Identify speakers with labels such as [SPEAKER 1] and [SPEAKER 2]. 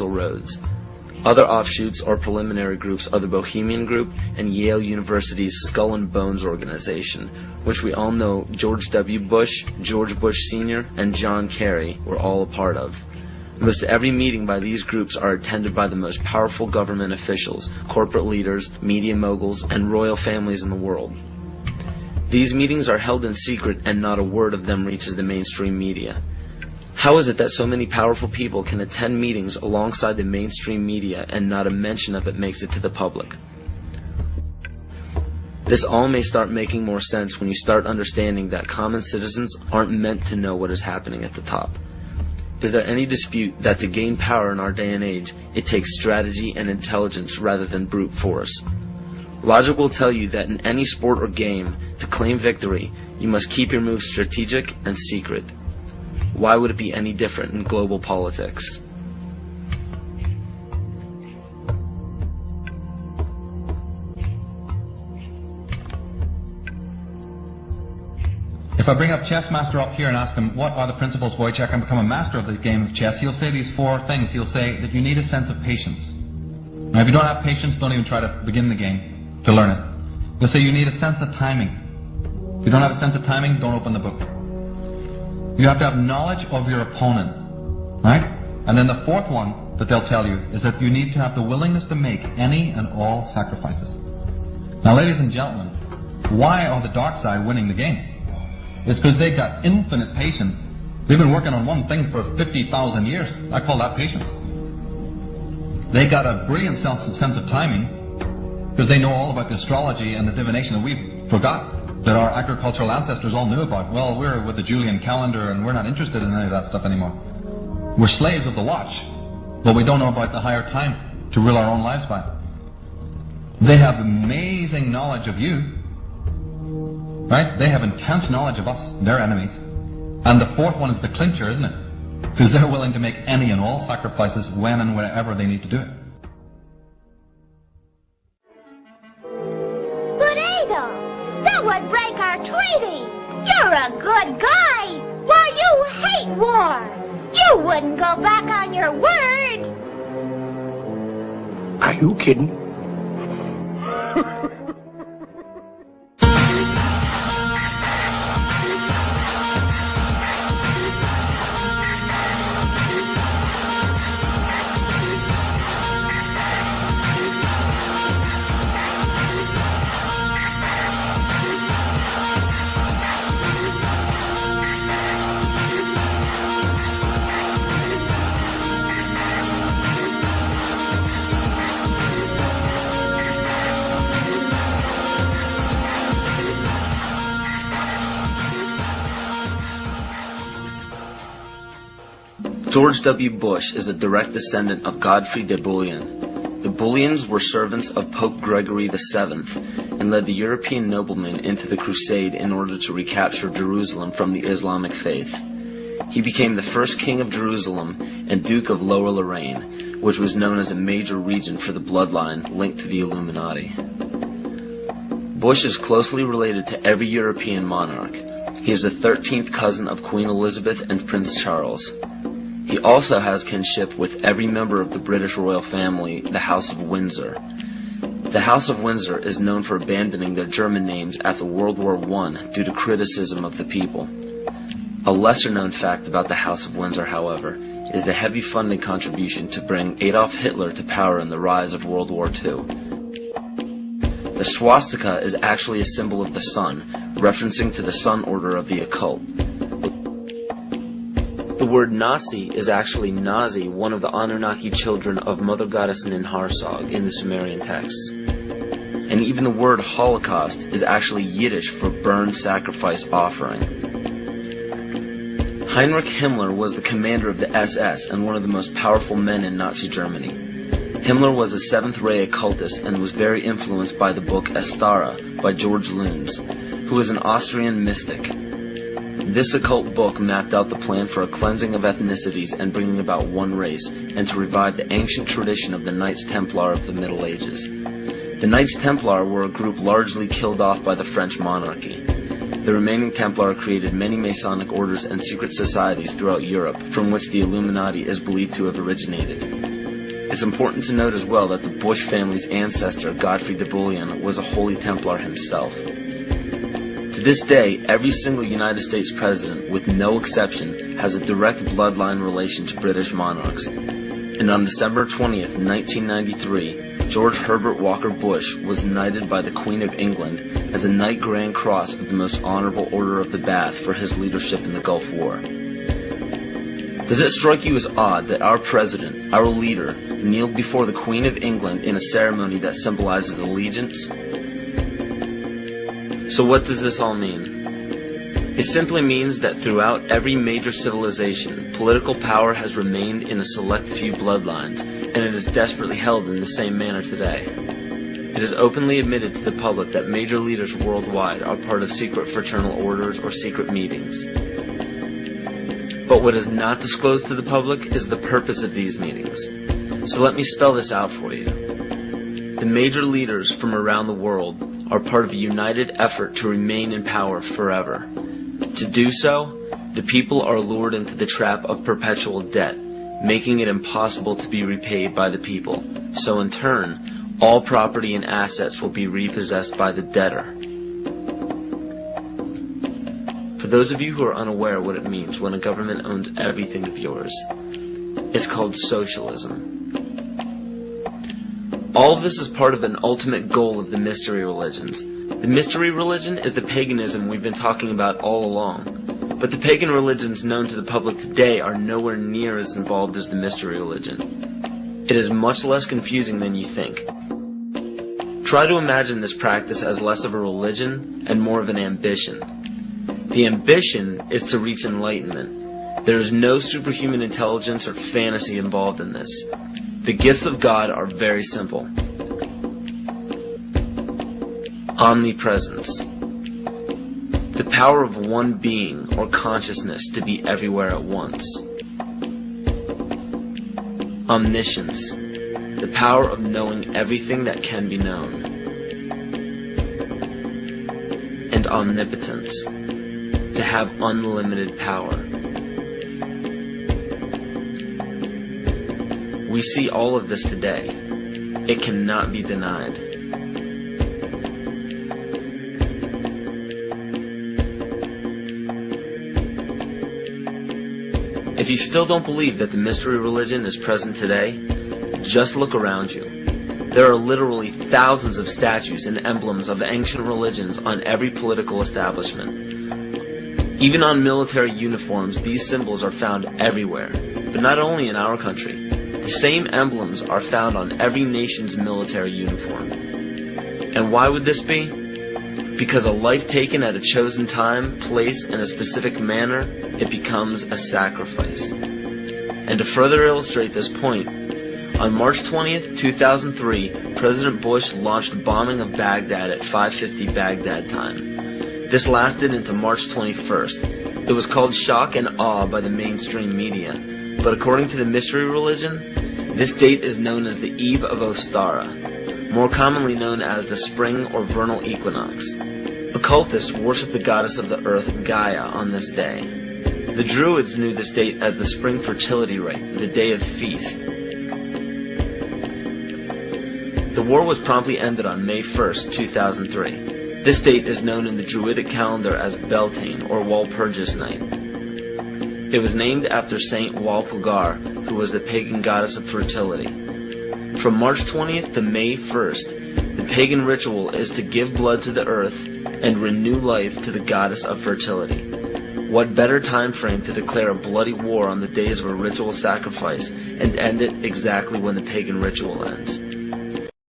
[SPEAKER 1] roads. Other offshoots or preliminary groups are the Bohemian Group and Yale University's Skull and Bones organization, which we all know George W. Bush, George Bush Sr., and John Kerry were all a part of. Most every meeting by these groups are attended by the most powerful government officials, corporate leaders, media moguls, and royal families in the world. These meetings are held in secret and not a word of them reaches the mainstream media. How is it that so many powerful people can attend meetings alongside the mainstream media and not a mention of it makes it to the public? This all may start making more sense when you start understanding that common citizens aren't meant to know what is happening at the top. Is there any dispute that to gain power in our day and age, it takes strategy and intelligence rather than brute force? Logic will tell you that in any sport or game, to claim victory, you must keep your moves strategic and secret. Why would it be any different in global politics?
[SPEAKER 2] If I bring up chess master up here and ask him, what are the principles, Wojciech, and become a master of the game of chess, he'll say these four things. He'll say that you need a sense of patience. Now, if you don't have patience, don't even try to begin the game to learn it. He'll say you need a sense of timing. If you don't have a sense of timing, don't open the book. You have to have knowledge of your opponent, right? And then the fourth one that they'll tell you is that you need to have the willingness to make any and all sacrifices. Now, ladies and gentlemen, why are the dark side winning the game? It's because they've got infinite patience. They've been working on one thing for 50,000 years. I call that patience. They got a brilliant sense of timing because they know all about the astrology and the divination that we forgot, that our agricultural ancestors all knew about. Well, we're with the Julian calendar and we're not interested in any of that stuff anymore. We're slaves of the watch, but we don't know about the higher time to rule our own lives by. They have amazing knowledge of you, right? They have intense knowledge of us, their enemies. And the fourth one is the clincher, isn't it? Because they're willing to make any and all sacrifices when and wherever they need to do it.
[SPEAKER 3] That would break our treaty. You're a good guy. Why, you hate war. You wouldn't go back on your word.
[SPEAKER 4] Are you kidding?
[SPEAKER 1] George W. Bush is a direct descendant of Godfrey de Bouillon. The Bouillons were servants of Pope Gregory VII and led the European noblemen into the crusade in order to recapture Jerusalem from the Islamic faith. He became the first king of Jerusalem and Duke of Lower Lorraine, which was known as a major region for the bloodline linked to the Illuminati. Bush is closely related to every European monarch. He is the 13th cousin of Queen Elizabeth and Prince Charles. He also has kinship with every member of the British royal family, the House of Windsor. The House of Windsor is known for abandoning their German names after World War I due to criticism of the people. A lesser-known fact about the House of Windsor, however, is the heavy funding contribution to bring Adolf Hitler to power in the rise of World War II. The swastika is actually a symbol of the sun, referencing to the sun order of the occult. The word Nazi is actually Nazi, one of the Anunnaki children of Mother Goddess Ninharsag in the Sumerian texts. And even the word Holocaust is actually Yiddish for burn sacrifice offering. Heinrich Himmler was the commander of the SS and one of the most powerful men in Nazi Germany. Himmler was a seventh-ray occultist and was very influenced by the book Astara by George Luhns, who was an Austrian mystic. This occult book mapped out the plan for a cleansing of ethnicities and bringing about one race, and to revive the ancient tradition of the Knights Templar of the Middle Ages. The Knights Templar were a group largely killed off by the French monarchy. The remaining Templar created many Masonic orders and secret societies throughout Europe, from which the Illuminati is believed to have originated. It's important to note as well that the Bush family's ancestor, Godfrey de Bouillon, was a Holy Templar himself. To this day, every single United States president, with no exception, has a direct bloodline relation to British monarchs. And on December 20th, 1993, George Herbert Walker Bush was knighted by the Queen of England as a Knight Grand Cross of the Most Honorable Order of the Bath for his leadership in the Gulf War. Does it strike you as odd that our president, our leader, kneeled before the Queen of England in a ceremony that symbolizes allegiance? So what does this all mean? It simply means that throughout every major civilization, political power has remained in a select few bloodlines, and it is desperately held in the same manner today. It is openly admitted to the public that major leaders worldwide are part of secret fraternal orders or secret meetings. But what is not disclosed to the public is the purpose of these meetings. So let me spell this out for you. The major leaders from around the world are part of a united effort to remain in power forever. To do so, the people are lured into the trap of perpetual debt, making it impossible to be repaid by the people. So in turn, all property and assets will be repossessed by the debtor. For those of you who are unaware what it means when a government owns everything of yours, it's called socialism. All of this is part of an ultimate goal of the mystery religions. The mystery religion is the paganism we've been talking about all along. But the pagan religions known to the public today are nowhere near as involved as the mystery religion. It is much less confusing than you think. Try to imagine this practice as less of a religion and more of an ambition. The ambition is to reach enlightenment. There is no superhuman intelligence or fantasy involved in this. The gifts of God are very simple. Omnipresence. The power of one being or consciousness to be everywhere at once. Omniscience. The power of knowing everything that can be known. And omnipotence. To have unlimited power. We see all of this today. It cannot be denied. If you still don't believe that the mystery religion is present today, just look around you. There are literally thousands of statues and emblems of ancient religions on every political establishment. Even on military uniforms, these symbols are found everywhere, but not only in our country. The same emblems are found on every nation's military uniform. And why would this be? Because a life taken at a chosen time, place, and a specific manner, it becomes a sacrifice. And to further illustrate this point, on March 20th, 2003, President Bush launched a bombing of Baghdad at 5:50 Baghdad time. This lasted into March 21st. It was called shock and awe by the mainstream media, but according to the mystery religion, this date is known as the Eve of Ostara, more commonly known as the spring or vernal equinox. Occultists worship the goddess of the earth, Gaia, on this day. The Druids knew this date as the spring fertility rite, the day of feast. The war was promptly ended on May 1st, 2003. This date is known in the Druidic calendar as Beltane, or Walpurgis Night. It was named after Saint Walpurga, who was the pagan goddess of fertility. From March 20th to May 1st, the pagan ritual is to give blood to the earth and renew life to the goddess of fertility. What better time frame to declare a bloody war on the days of a ritual sacrifice and end it exactly when the pagan ritual ends?